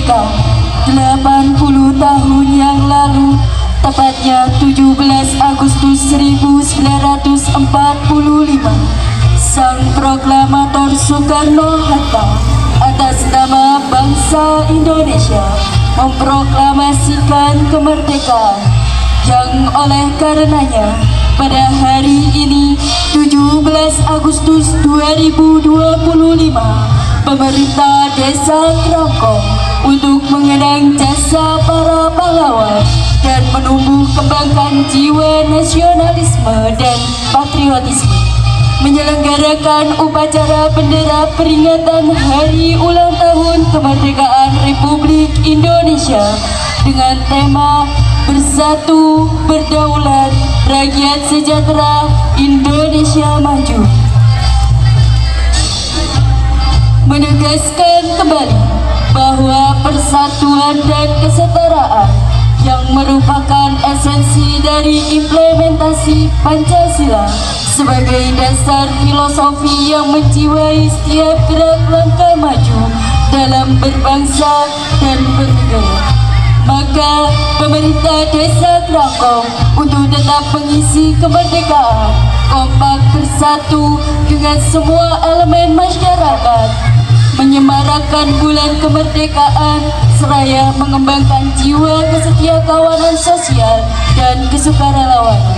merdeka 80 tahun yang lalu, tepatnya 17 Agustus 1945, sang proklamator Soekarno-Hatta atas nama bangsa Indonesia memproklamasikan kemerdekaan, yang oleh karenanya pada hari ini 17 Agustus 2025 pemerintah Desa Kerangkong untuk mengenang jasa para pahlawan dan menumbuh kembangkan jiwa nasionalisme dan patriotisme, menyelenggarakan upacara bendera peringatan Hari Ulang Tahun Kemerdekaan Republik Indonesia dengan tema Bersatu, Berdaulat, Rakyat Sejahtera, Indonesia Maju. Menegaskan kembali bahwa persatuan dan kesetaraan yang merupakan esensi dari implementasi Pancasila sebagai dasar filosofi yang menjiwai setiap gerak langkah maju dalam berbangsa dan bernegara. Maka pemerintah Desa Kerangkong untuk tetap mengisi kemerdekaan kompak bersatu dengan semua elemen masyarakat, menyemarakan bulan kemerdekaan seraya mengembangkan jiwa kesetiakawanan sosial dan kesukarelawanan.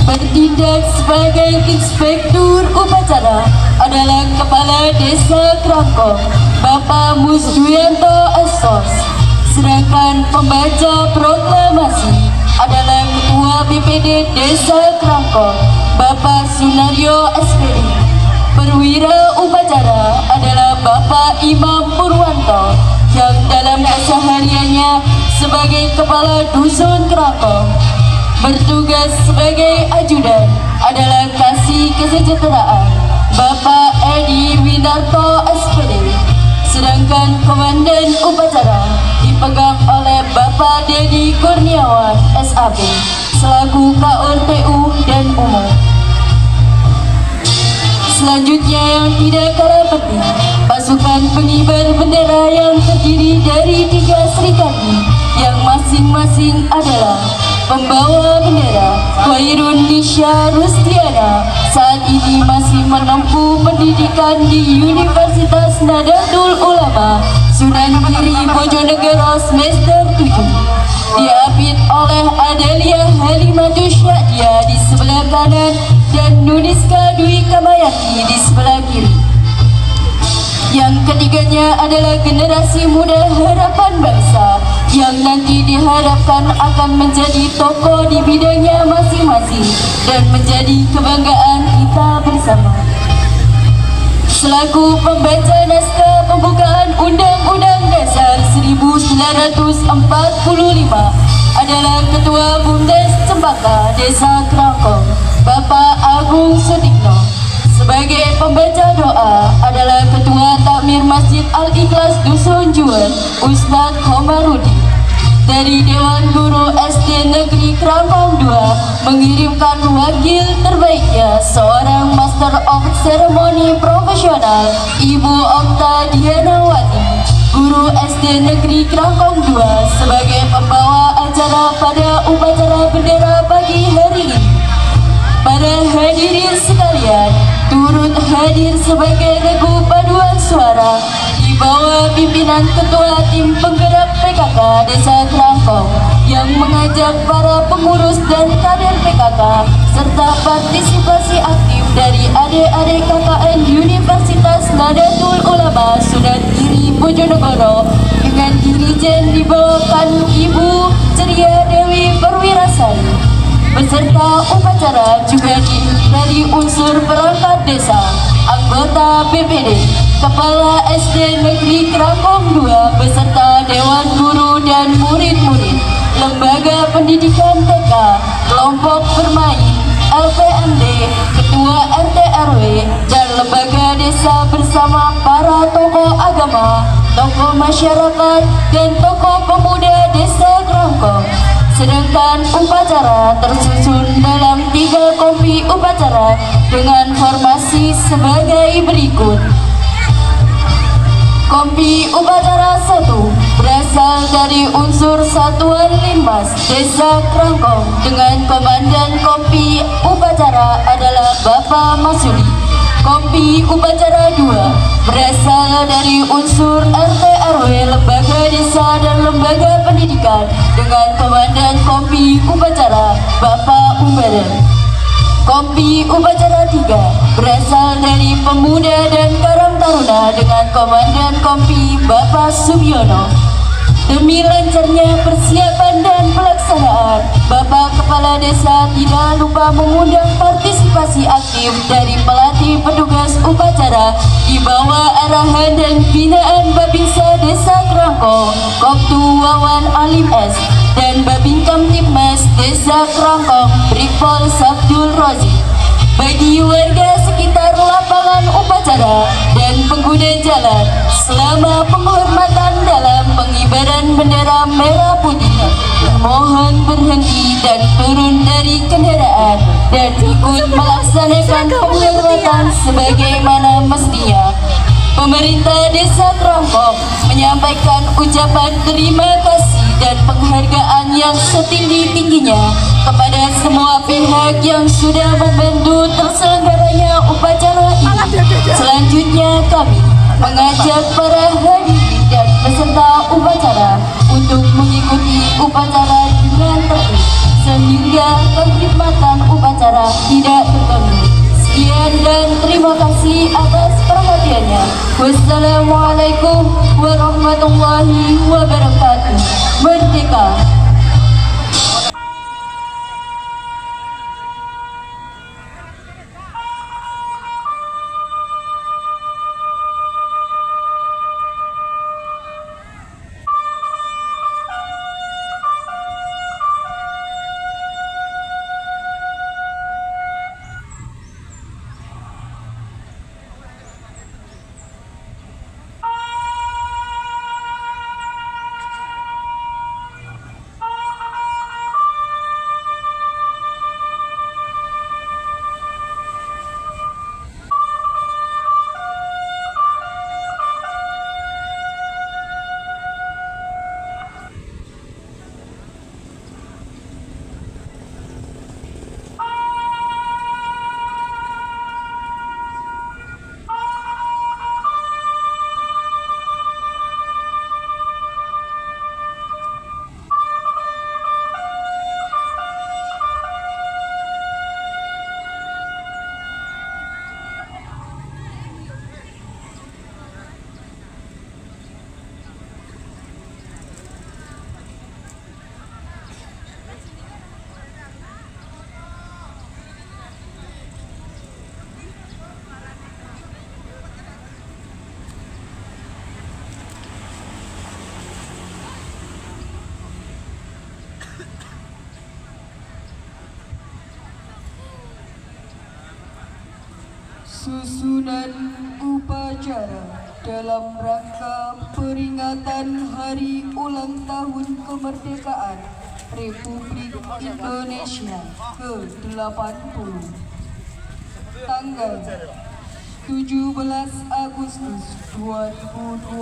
Bertindak sebagai inspektur upacara adalah Kepala Desa Kerangkong, Bapak Musduyanto Sos. Sedangkan pembaca proklamasi adalah Ketua BPD Desa Kerangkong, Bapak Sunaryo SPD. Perwira upacara adalah Bapak Imam Purwanto yang dalam kesehariannya sebagai Kepala Dusun Kerangkong. Bertugas sebagai ajudan adalah Kasih Kesejahteraan, Bapak Edi Winarto SPD. Sedangkan komandan upacara dipegang oleh Bapak Dedi Kurniawan SAP selaku KONTU dan Umum. Selanjutnya yang tidak kalah penting, pasukan pengibar bendera yang terdiri dari 3 serikandi yang masing-masing adalah pembawa bendera Khairun Nisha Rustiana, saat ini masih menempuh pendidikan di Universitas Nahdlatul Ulama Sunan Giri Bojonegoro semester 7. Diapit oleh Adelia Halimatus Syahdia di sebelah kanan dan Nuniska Dwi Kamayati di sebelah kiri. Yang ketiganya adalah generasi muda harapan bangsa yang nanti diharapkan akan menjadi tokoh di bidangnya masing-masing dan menjadi kebanggaan kita bersama. Selaku pembaca naskah pembukaan Undang-Undang Dasar 1945 adalah Ketua BUMDes Cempaka Desa Kerangkong, Bapak Agung Sutikno. Sebagai pembaca doa adalah Ketua Takmir Masjid Al-Ikhlas Dusun Juan, Ustadz Komarudin. Dari Dewan Guru SD Negeri Kerangkong 2 mengirimkan wakil terbaiknya, seorang Master of Ceremony profesional, Ibu Okta Dianawati, Guru SD Negeri Kerangkong 2 sebagai pembawa acara pada upacara bendera pagi hari ini. Para hadirin sekalian, turut hadir sebagai regu paduan suara di bawah pimpinan Ketua Tim Penggerak PKK Desa Kerangkong yang mengajak para pengurus dan kader PKK serta partisipasi aktif dari adik-adik KKN Universitas Nahdlatul Ulama Sunan Giri Bojonegoro dengan dirijen dibawakan Ibu Ceria Dewi Perwirasari. Peserta upacara juga dari unsur perangkat desa, anggota BPD, Kepala SD Negeri Kerangkong 2 beserta Dewan Guru dan murid-murid, Lembaga Pendidikan TK, Kelompok Bermain, LPMD, Ketua RT RW, dan Lembaga Desa bersama para tokoh agama, tokoh masyarakat, dan tokoh pemuda Desa Kerangkong. Sedangkan upacara tersusun dalam 3 kompi upacara dengan formasi sebagai berikut. Kompi upacara 1 berasal dari unsur Satuan Linmas Desa Krangkong dengan Komandan Kompi upacara adalah Bapak Masuli. Kompi upacara 2 berasal dari unsur RT RW Lembaga Desa dan Lembaga Pendidikan dengan Komandan Kompi upacara Bapak Umberen. Kompi upacara 3 berasal dari Pemuda dan Karang Taruna dengan Komandan Kompi Bapak Subiono. Demi lancarnya persiapan dan pelaksanaan, Bapak Kepala Desa tidak lupa mengundang partisipasi aktif dari pelatih petugas upacara di bawah arahan dan binaan Babinsa Desa Krangkong, Koptu Wawan Alim S, dan Babin Kamtibmas Desa Krangkong, Brigpol Sabdul Rozi. Bagi warga sekitar lapangan upacara dan pengguna jalan, selama penghormatan dalam pengibaran bendera merah putih, mohon berhenti dan turun dari kendaraan dan ikut melaksanakan penghormatan sebagaimana mestinya. Pemerintah Desa Krangkong menyampaikan ucapan terima kasih dan penghargaan yang setinggi-tingginya kepada semua pihak yang sudah membantu terselenggaranya upacara ini. Selanjutnya kami mengajak para hadirin dan peserta upacara untuk mengikuti upacara dengan tertib sehingga kekhidmatan upacara tidak terganggu. Sekian dan terima kasih atas perhatiannya. Wassalamualaikum warahmatullahi wabarakatuh. Merdeka! Susunan upacara dalam rangka peringatan Hari Ulang Tahun Kemerdekaan Republik Indonesia ke-80 tanggal 17 Agustus 2025,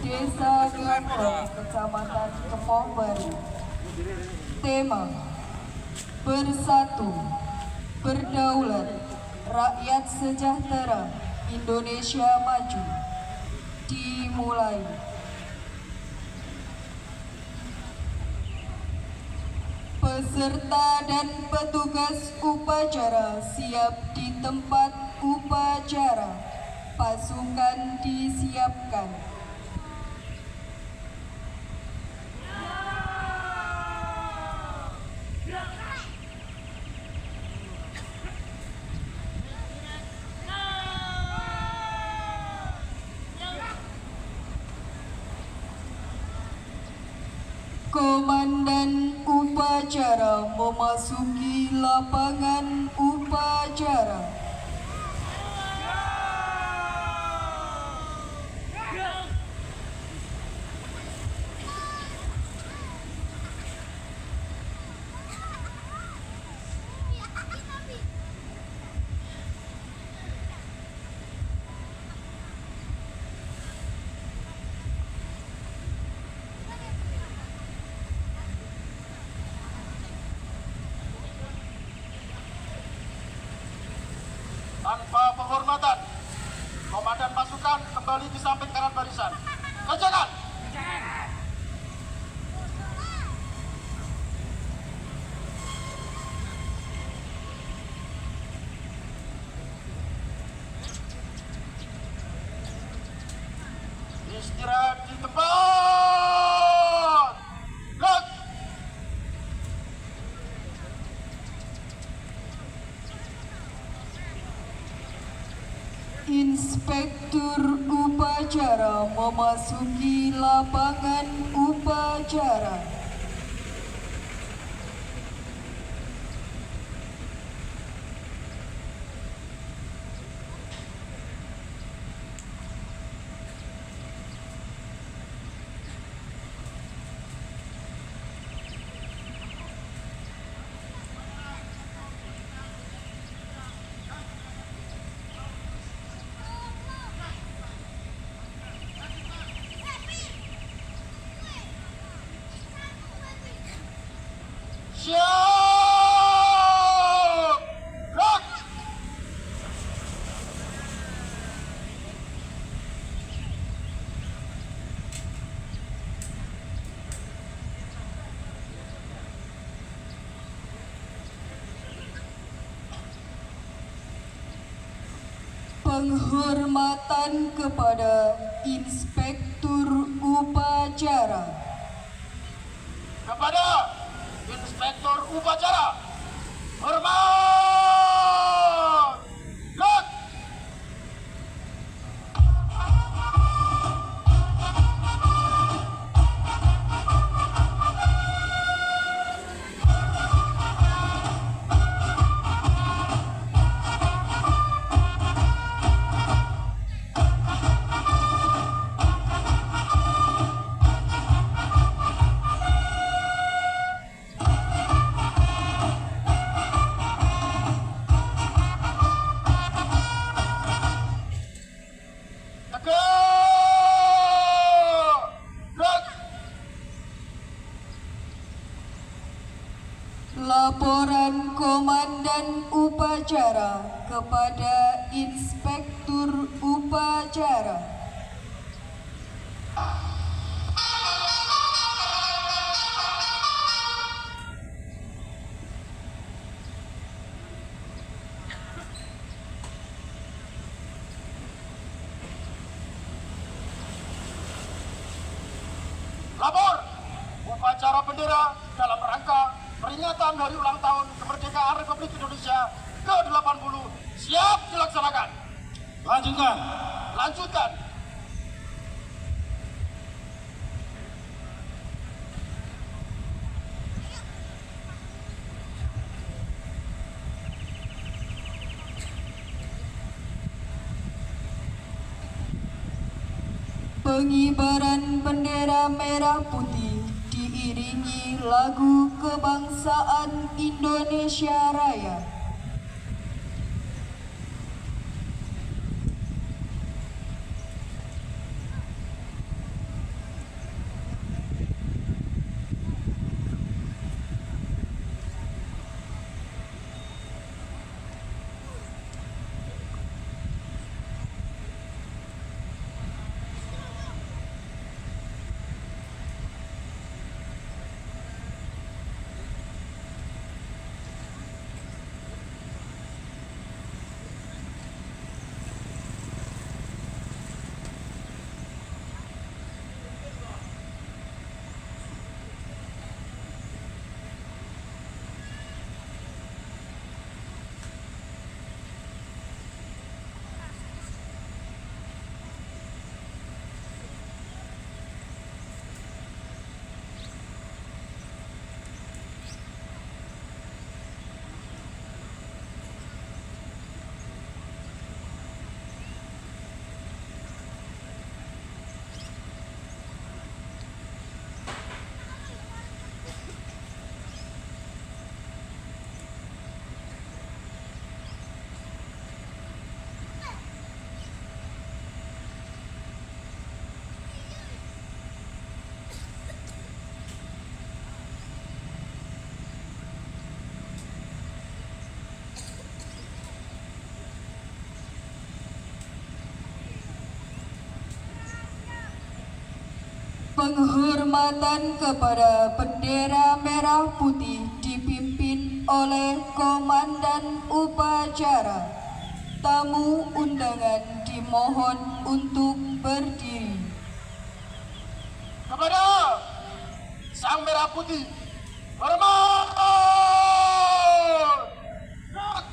Desa Krangkong, Kecamatan Kepong Baru. Tema: Bersatu, Berdaulat, Rakyat Sejahtera, Indonesia Maju. Dimulai. Peserta dan petugas upacara siap di tempat upacara. Pasukan disiapkan. Komandan upacara memasuki lapangan upacara. Inspektur upacara memasuki lapangan upacara. Siap! Gerak! Penghormatan kepada Inspektur upacara. Kepada Inspektur upacara, hormat! Gerak! Tegak! Gerak! Laporan Komandan Upacara kepada Inspektur Upacara. Lapor! Upacara bendera dalam rangka peringatan Hari Ulang Tahun Kemerdekaan Republik Indonesia ke-80 siap dilaksanakan. Lanjutkan. Lanjutkan. Pengibaran bendera merah putih diiringi lagu kebangsaan Indonesia Raya. Penghormatan kepada bendera merah putih dipimpin oleh Komandan Upacara. Tamu undangan dimohon untuk berdiri. Kepada Sang Merah Putih, hormat! Gerak!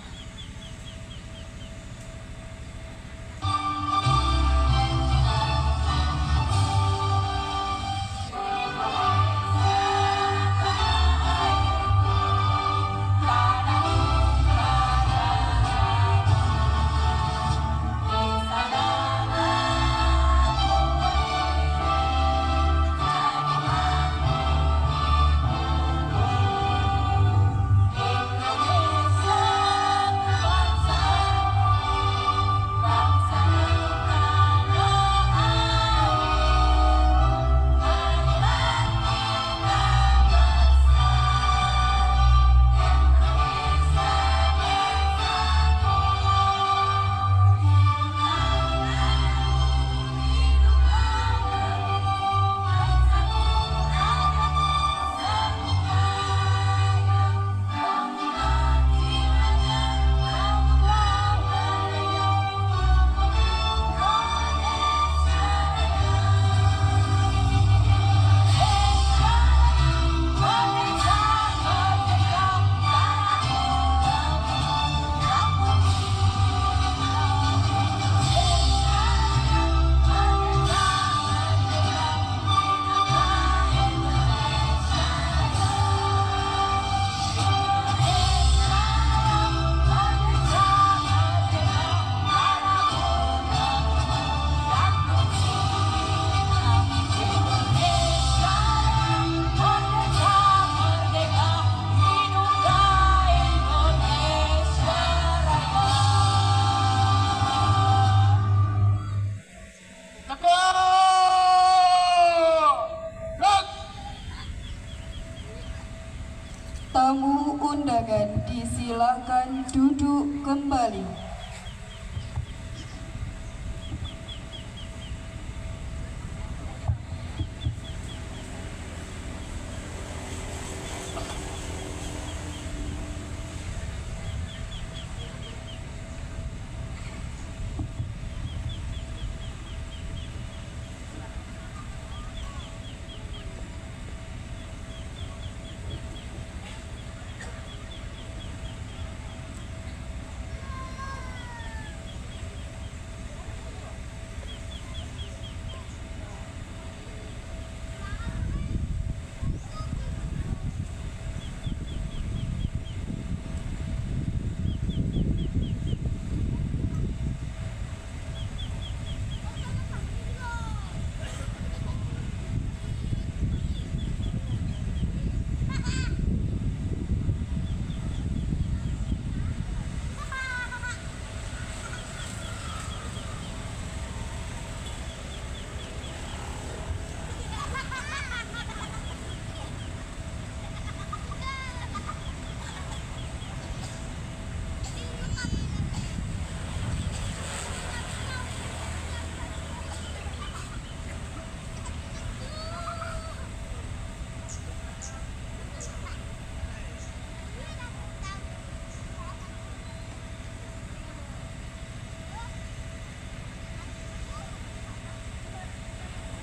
Tamu undangan disilakan duduk kembali.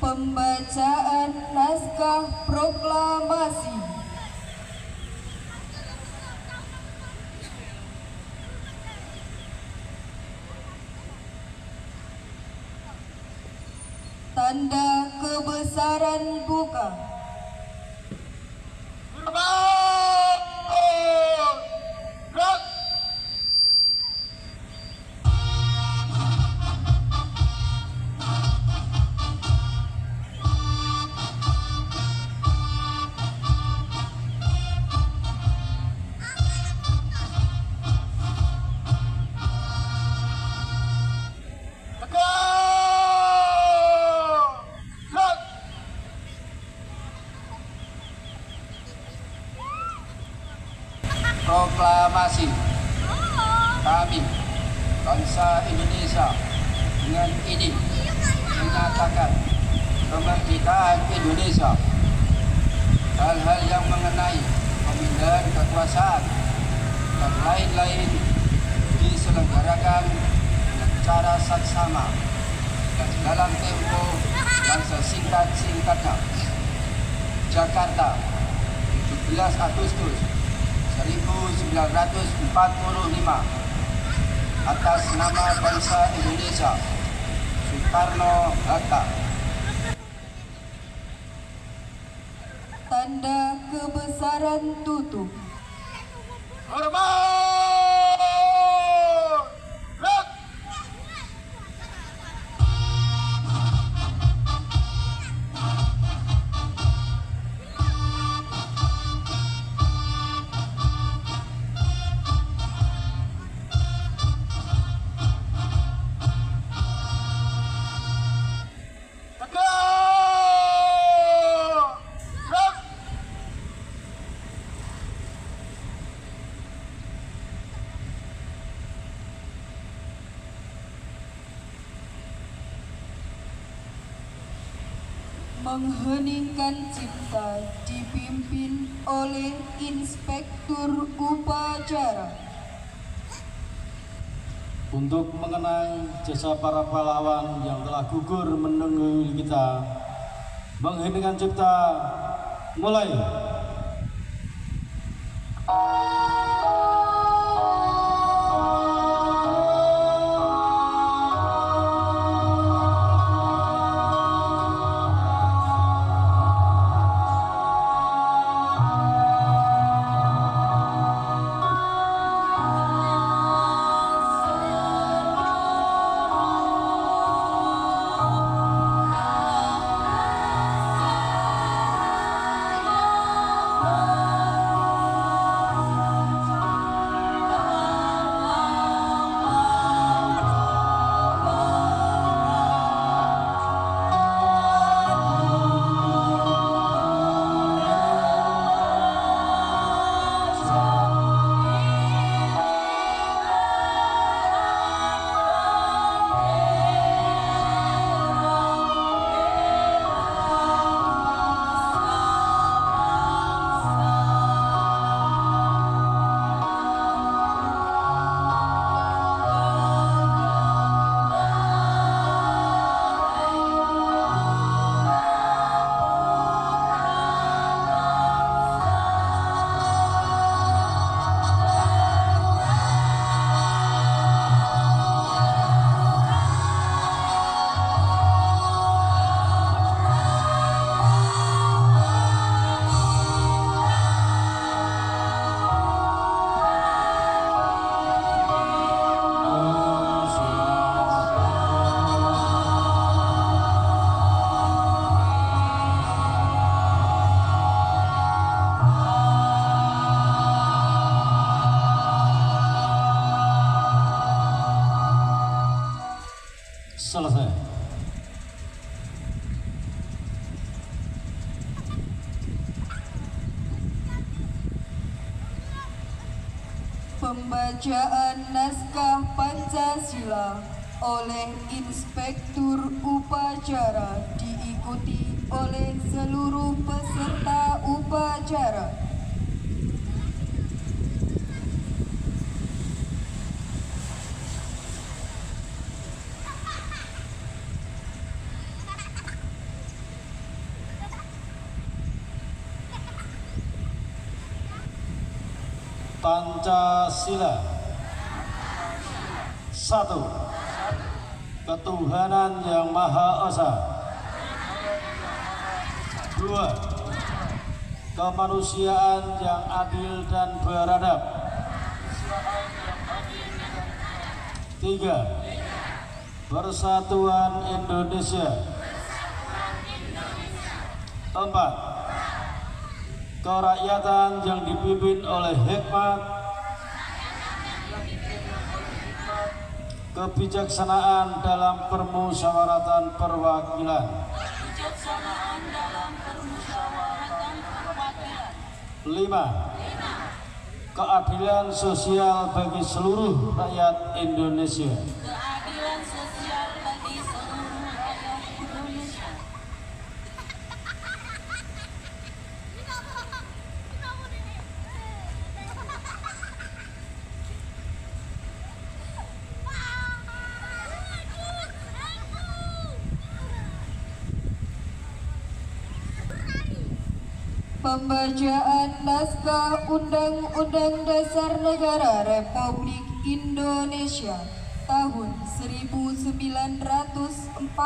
Pembacaan naskah proklamasi. Tanda kebesaran buka. Proklamasi kami bangsa Indonesia dengan ini menyatakan kemerdekaan Indonesia. Hal-hal yang mengenai pemindahan kekuasaan dan lain-lain diselenggarakan dengan cara saksama dan dalam tempo yang sesingkat-singkatnya. Jakarta, 17 Agustus 1945, atas nama bangsa Indonesia, Soekarno-Hatta. Tanda kebesaran tutup. Hormat! Mengheningkan cipta dipimpin oleh Inspektur Upacara. Untuk mengenang jasa para pahlawan yang telah gugur menunggu kita, mengheningkan cipta mulai. Pembacaan naskah Pancasila oleh Inspektur Upacara diikuti oleh seluruh peserta upacara. Pancasila. 1. Ketuhanan Yang Maha Esa. 2. Kemanusiaan yang adil dan beradab. 3. Persatuan Indonesia. 4. Kerakyatan yang dipimpin oleh hikmat, kebijaksanaan dalam permusyawaratan perwakilan. 5. Keadilan sosial bagi seluruh rakyat Indonesia. Pembacaan naskah Undang-Undang Dasar Negara Republik Indonesia tahun 1945.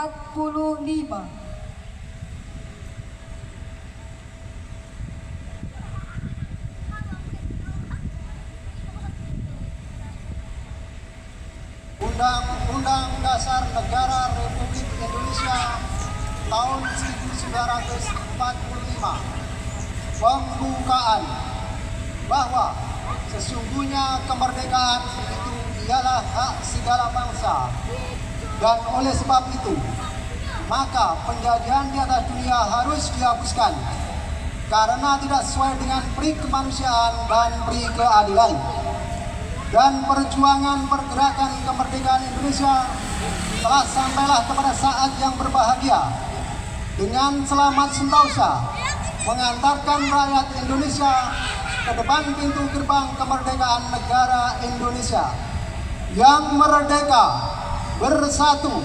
Undang-Undang Dasar Negara Republik Indonesia tahun 1945. Pembukaan bahwa sesungguhnya kemerdekaan itu ialah hak segala bangsa, dan oleh sebab itu maka penjajahan di atas dunia harus dihapuskan karena tidak sesuai dengan peri kemanusiaan dan peri keadilan. Dan perjuangan pergerakan kemerdekaan Indonesia telah sampailah kepada saat yang berbahagia dengan selamat sentosa mengantarkan rakyat Indonesia ke depan pintu gerbang kemerdekaan negara Indonesia yang merdeka, bersatu,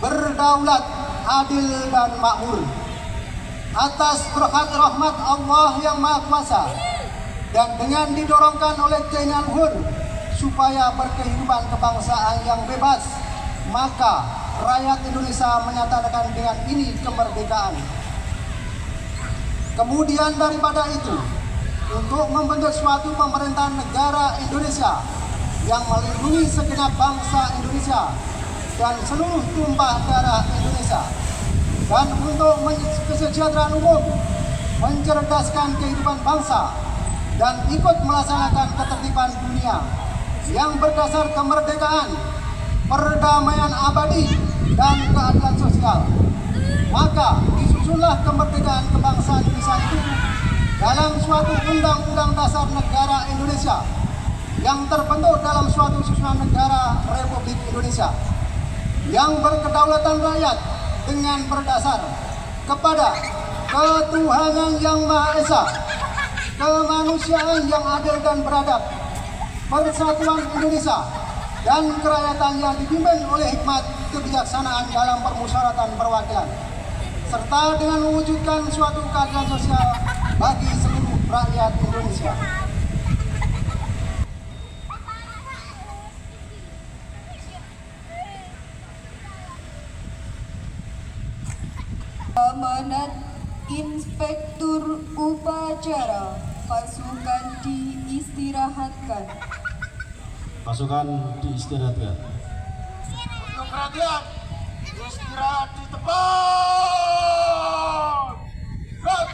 berdaulat, adil dan makmur. Atas berkat rahmat Allah yang Maha Kuasa dan dengan didorongkan oleh keinginan luhur supaya berkehidupan kebangsaan yang bebas, maka rakyat Indonesia menyatakan dengan ini kemerdekaan. Kemudian daripada itu, untuk membentuk suatu pemerintahan negara Indonesia yang melindungi segenap bangsa Indonesia dan seluruh tumpah darah Indonesia, dan untuk kesejahteraan umum, mencerdaskan kehidupan bangsa, dan ikut melaksanakan ketertiban dunia yang berdasar kemerdekaan, perdamaian abadi, dan keadilan sosial. Maka disusunlah kemerdekaan kebangsaan Indonesia itu dalam suatu Undang-Undang Dasar Negara Indonesia yang terbentuk dalam suatu susunan negara Republik Indonesia yang berkedaulatan rakyat dengan berdasar kepada ketuhanan yang Maha Esa, kemanusiaan yang adil dan beradab, persatuan Indonesia, dan kerakyatan yang dipimpin oleh hikmat kebijaksanaan dalam permusyawaratan perwakilan, serta dengan mewujudkan suatu keadilan sosial bagi seluruh rakyat Indonesia. Amanat Inspektur Upacara, pasukan diistirahatkan. Pasukan diistirahatkan. Untuk perhatian, istirahat di tempat. Gerak.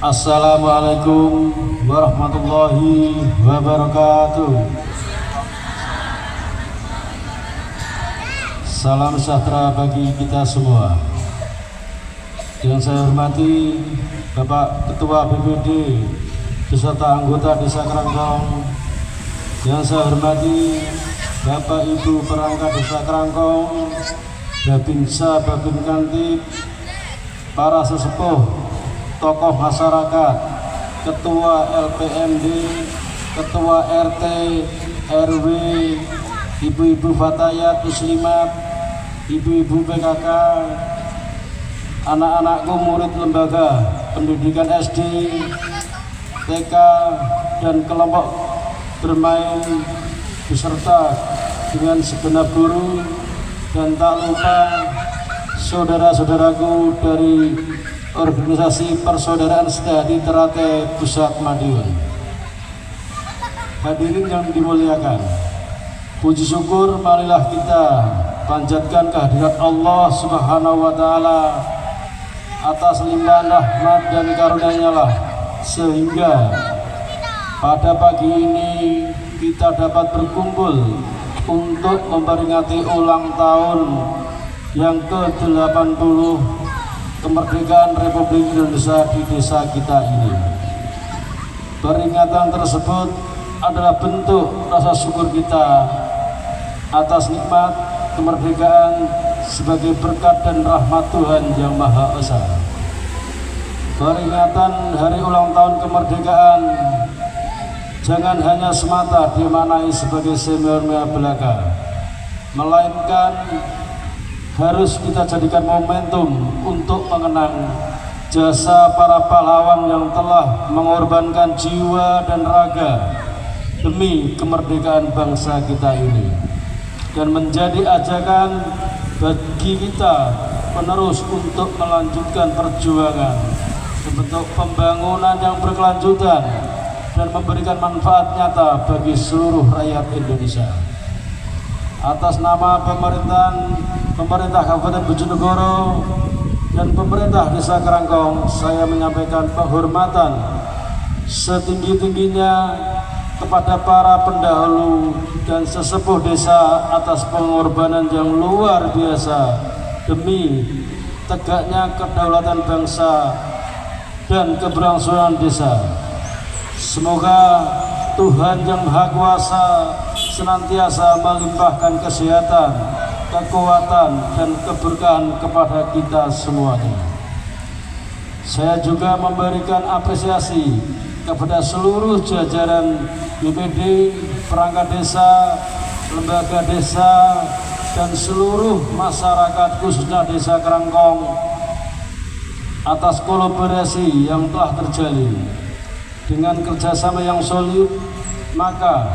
Assalamualaikum warahmatullahi wabarakatuh. Salam sejahtera bagi kita semua. Yang saya hormati Bapak Ketua BPD beserta anggota Desa Kerangkong, yang saya hormati Bapak Ibu perangkat Desa Kerangkong, Babinsa, Babin Kantip, para sesepuh, tokoh masyarakat, Ketua LPMD, Ketua RT, RW, Ibu-ibu Fatayat Muslimat, Ibu-ibu PKK, anak-anakku murid lembaga pendidikan SD, TK, dan kelompok bermain beserta dengan segenap guru, dan tak lupa saudara-saudaraku dari organisasi Persaudaraan Setiadi Terate Pusat Madiun. Hadirin yang dimuliakan, puji syukur marilah kita panjatkan kehadirat Allah Subhanahu wa Ta'ala atas limpahan rahmat dan karunia-Nya lah, sehingga pada pagi ini kita dapat berkumpul untuk memperingati ulang tahun yang ke-80 kemerdekaan Republik Indonesia di desa kita ini. Peringatan tersebut adalah bentuk rasa syukur kita atas nikmat kemerdekaan sebagai berkat dan rahmat Tuhan Yang Maha Esa. Peringatan hari ulang tahun kemerdekaan jangan hanya semata dimaknai sebagai semioria belaka, melainkan harus kita jadikan momentum untuk mengenang jasa para pahlawan yang telah mengorbankan jiwa dan raga demi kemerdekaan bangsa kita ini, dan menjadi ajakan bagi kita penerus untuk melanjutkan perjuangan bentuk pembangunan yang berkelanjutan dan memberikan manfaat nyata bagi seluruh rakyat Indonesia. Atas nama pemerintah Kabupaten Bojonegoro dan pemerintah Desa Kerangkong, saya menyampaikan penghormatan setinggi-tingginya kepada para pendahulu dan sesepuh desa atas pengorbanan yang luar biasa demi tegaknya kedaulatan bangsa dan keberlangsungan desa. Semoga Tuhan Yang Maha Kuasa senantiasa melimpahkan kesehatan, kekuatan, dan keberkahan kepada kita semuanya. Saya juga memberikan apresiasi kepada seluruh jajaran BPD, perangkat desa, lembaga desa, dan seluruh masyarakat khususnya Desa Kerangkong atas kolaborasi yang telah terjalin. Dengan kerjasama yang solid, maka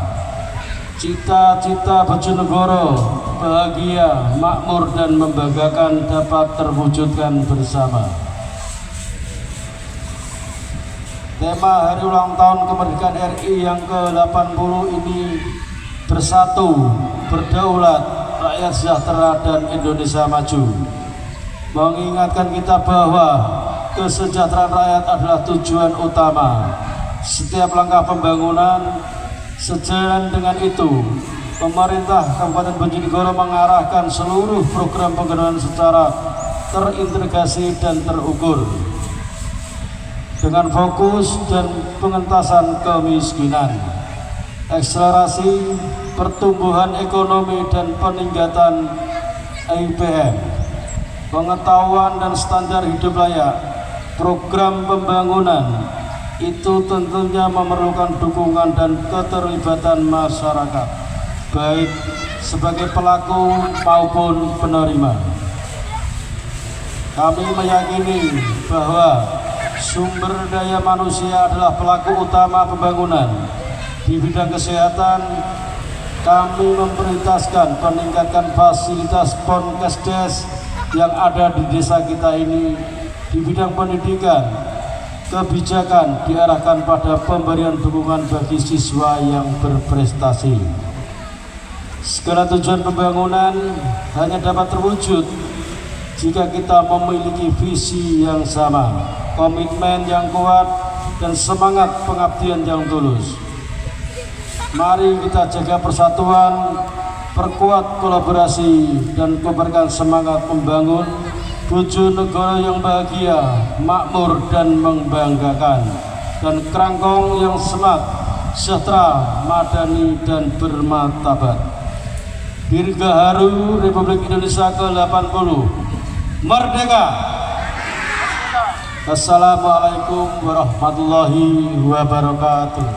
cita-cita Bojonegoro bahagia, makmur, dan membanggakan dapat terwujudkan bersama. Tema hari ulang tahun kemerdekaan RI yang ke-80 ini bersatu, berdaulat, rakyat sejahtera, dan Indonesia maju. Mengingatkan kita bahwa kesejahteraan rakyat adalah tujuan utama setiap langkah pembangunan. Sejalan dengan itu, pemerintah Kabupaten Bojonegoro mengarahkan seluruh program pembangunan secara terintegrasi dan terukur dengan fokus dan pengentasan kemiskinan, akselerasi pertumbuhan ekonomi dan peningkatan IPM, pengetahuan dan standar hidup layak. Program pembangunan itu tentunya memerlukan dukungan dan keterlibatan masyarakat, baik sebagai pelaku maupun penerima. Kami meyakini bahwa sumber daya manusia adalah pelaku utama pembangunan. Di bidang kesehatan, kami memprioritaskan peningkatan fasilitas Ponkesdes yang ada di desa kita ini. Di bidang pendidikan, kebijakan diarahkan pada pemberian dukungan bagi siswa yang berprestasi. Segala tujuan pembangunan hanya dapat terwujud jika kita memiliki visi yang sama, komitmen yang kuat, dan semangat pengabdian yang tulus. Mari kita jaga persatuan, perkuat kolaborasi, dan kobarkan semangat membangun tujuh negara yang bahagia, makmur dan membanggakan, dan kerangkong yang semat, sejahtera, madani dan bermartabat. Dirgahayu Republik Indonesia ke-80 Merdeka. Assalamualaikum warahmatullahi wabarakatuh.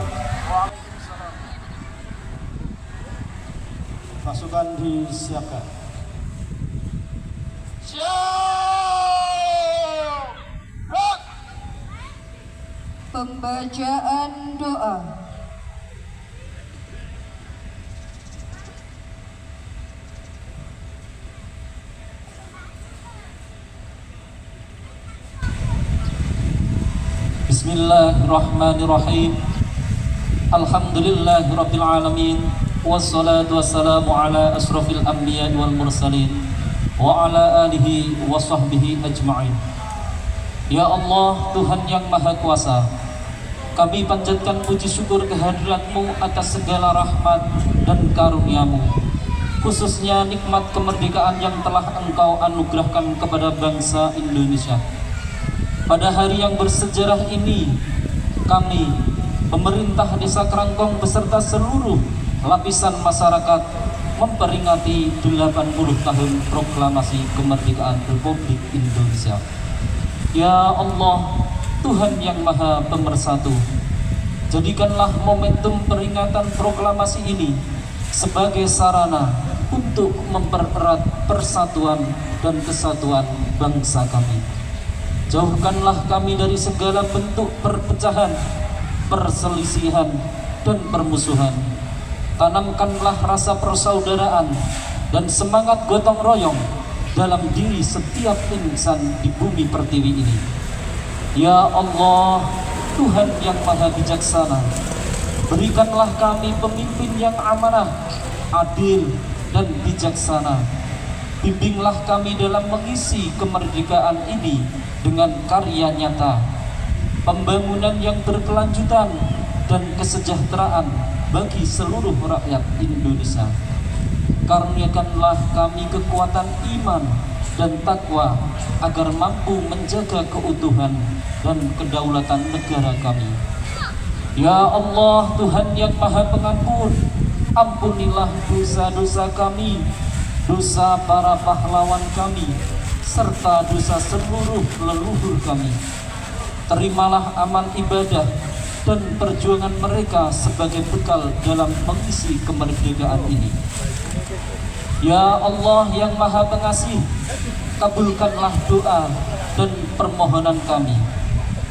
Pasukan disiapkan. Pembacaan doa. Bismillahirrahmanirrahim. Alhamdulillahirabbil alamin. Wassalatu wassalamu ala asrofil anbiya wal mursalin wa ala alihi wa sahbihi ajma'in. Ya Allah, Tuhan yang Maha Kuasa, kami panjatkan puji syukur kehadirat-Mu atas segala rahmat dan karunia-Mu, khususnya nikmat kemerdekaan yang telah Engkau anugerahkan kepada bangsa Indonesia. Pada hari yang bersejarah ini, kami, pemerintah Desa Kerangkong beserta seluruh lapisan masyarakat memperingati 80 tahun proklamasi kemerdekaan Republik Indonesia. Ya Allah, Tuhan yang Maha Pemersatu, jadikanlah momentum peringatan proklamasi ini sebagai sarana untuk mempererat persatuan dan kesatuan bangsa kami. Jauhkanlah kami dari segala bentuk perpecahan, perselisihan, dan permusuhan. Tanamkanlah rasa persaudaraan dan semangat gotong royong dalam diri setiap insan di bumi pertiwi ini. Ya Allah, Tuhan yang Maha Bijaksana, berikanlah kami pemimpin yang amanah, adil, dan bijaksana. Bimbinglah kami dalam mengisi kemerdekaan ini dengan karya nyata, pembangunan yang berkelanjutan, dan kesejahteraan bagi seluruh rakyat Indonesia. Karuniakanlah kami kekuatan iman dan takwa agar mampu menjaga keutuhan dan kedaulatan negara kami. Ya Allah, Tuhan yang Maha Pengampun, ampunilah dosa-dosa kami, dosa para pahlawan kami, serta dosa seluruh leluhur kami. Terimalah amal ibadah dan perjuangan mereka sebagai bekal dalam mengisi kemerdekaan ini. Ya Allah yang Maha Pengasih, kabulkanlah doa dan permohonan kami.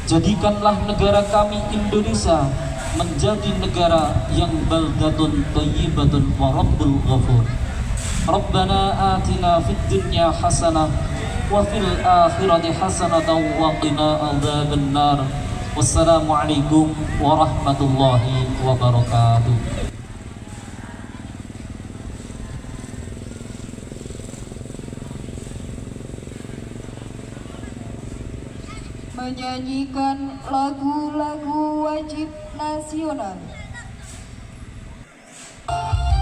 Jadikanlah negara kami Indonesia menjadi negara yang baldatun thayyibatun wa rabbul ghafur. Rabbana atina fid dunya hasanah wa fil akhirati hasanatan wa qina adzabannar. Wassalamualaikum warahmatullahi wabarakatuh. Menyanyikan lagu-lagu wajib nasional. Indonesia.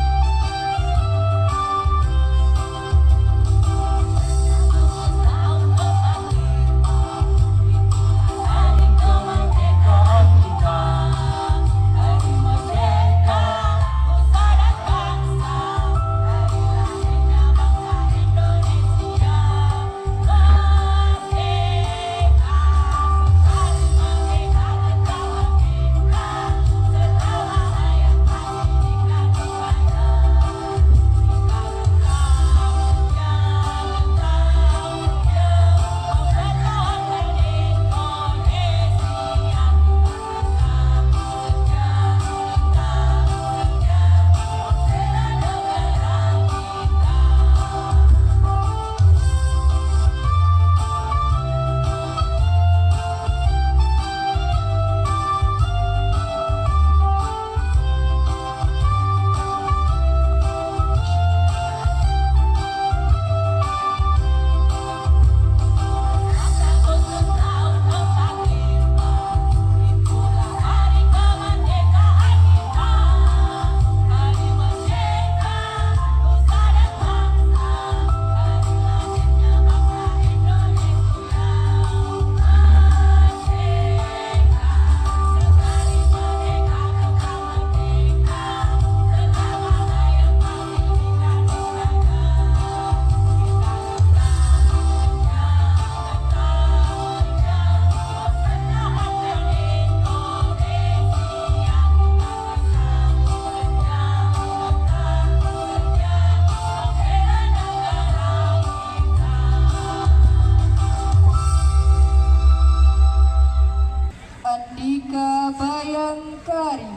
Bayangkari.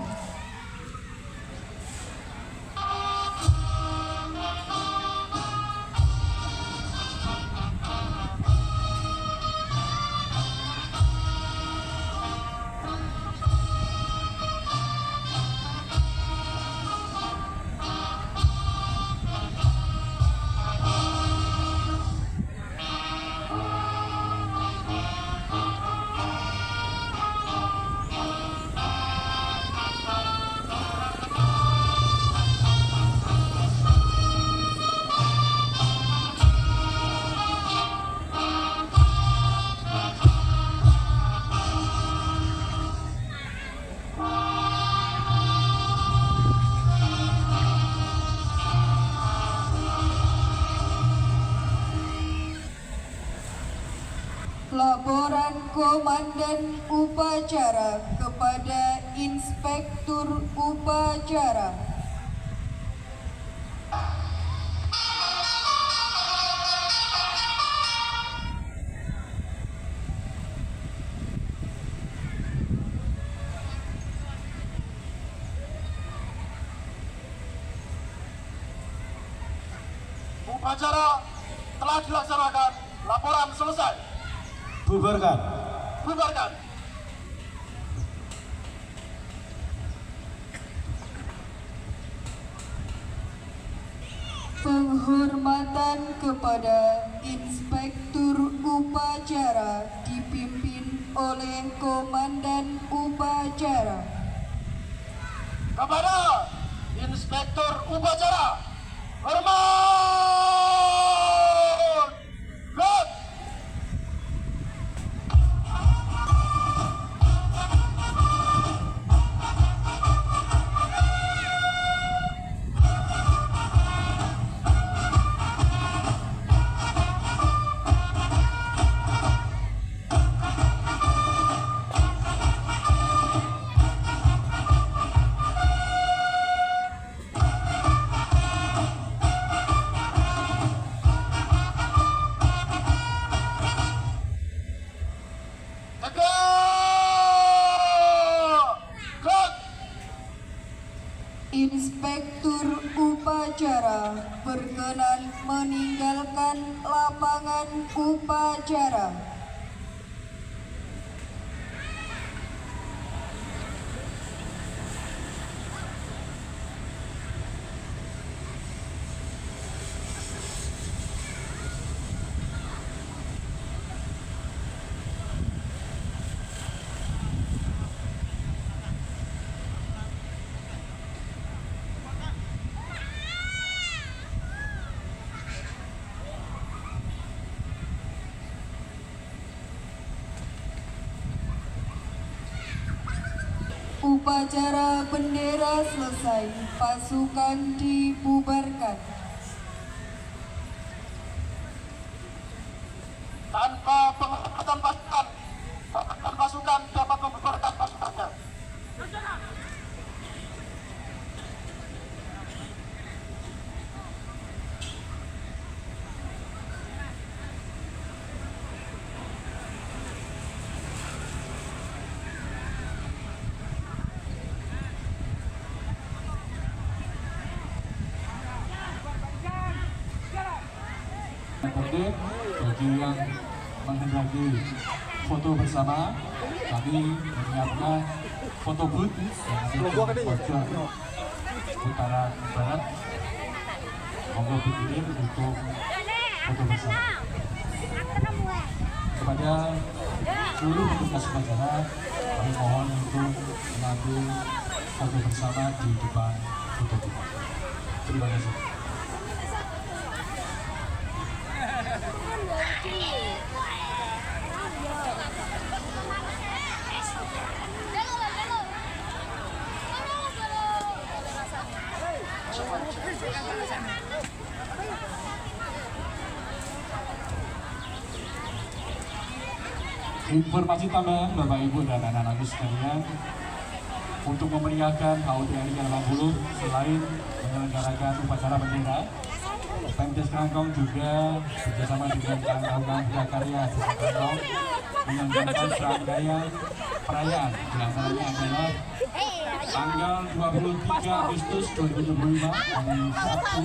Laporan Komandan Upacara kepada Inspektur Upacara. Upacara telah dilaksanakan. Laporan selesai. Bubarkan. Bubarkan. Penghormatan kepada Inspektur Upacara dipimpin oleh Komandan Upacara. Kepada Inspektur Upacara, hormat! Gerak! Inspektur Upacara berkenan meninggalkan lapangan upacara. Upacara bendera selesai, pasukan dibubarkan. Tanpa penghormatan pasukan dapat membubarkan pasukannya. Tertib bagi yang menghendaki foto bersama, kami menyiapkan foto booth yang ada di pojok utara barat. Monggo berdiri untuk foto bersama. Kepada seluruh petugas upacara, kami mohon untuk mengambil foto bersama di depan foto booth. Terima kasih. Informasi tambahan Bapak Ibu dan anak-anakku sekalian, untuk memeriahkan HUT RI ke-80 selain menyelenggarakan upacara bendera, Pemdes Kerangkong juga bekerjasama dengan Kerangkong Karya Desa Kerangkong menyelenggarakan serangkaian perayaan. Di antaranya adalah tanggal 23 Agustus 2025 hari Sabtu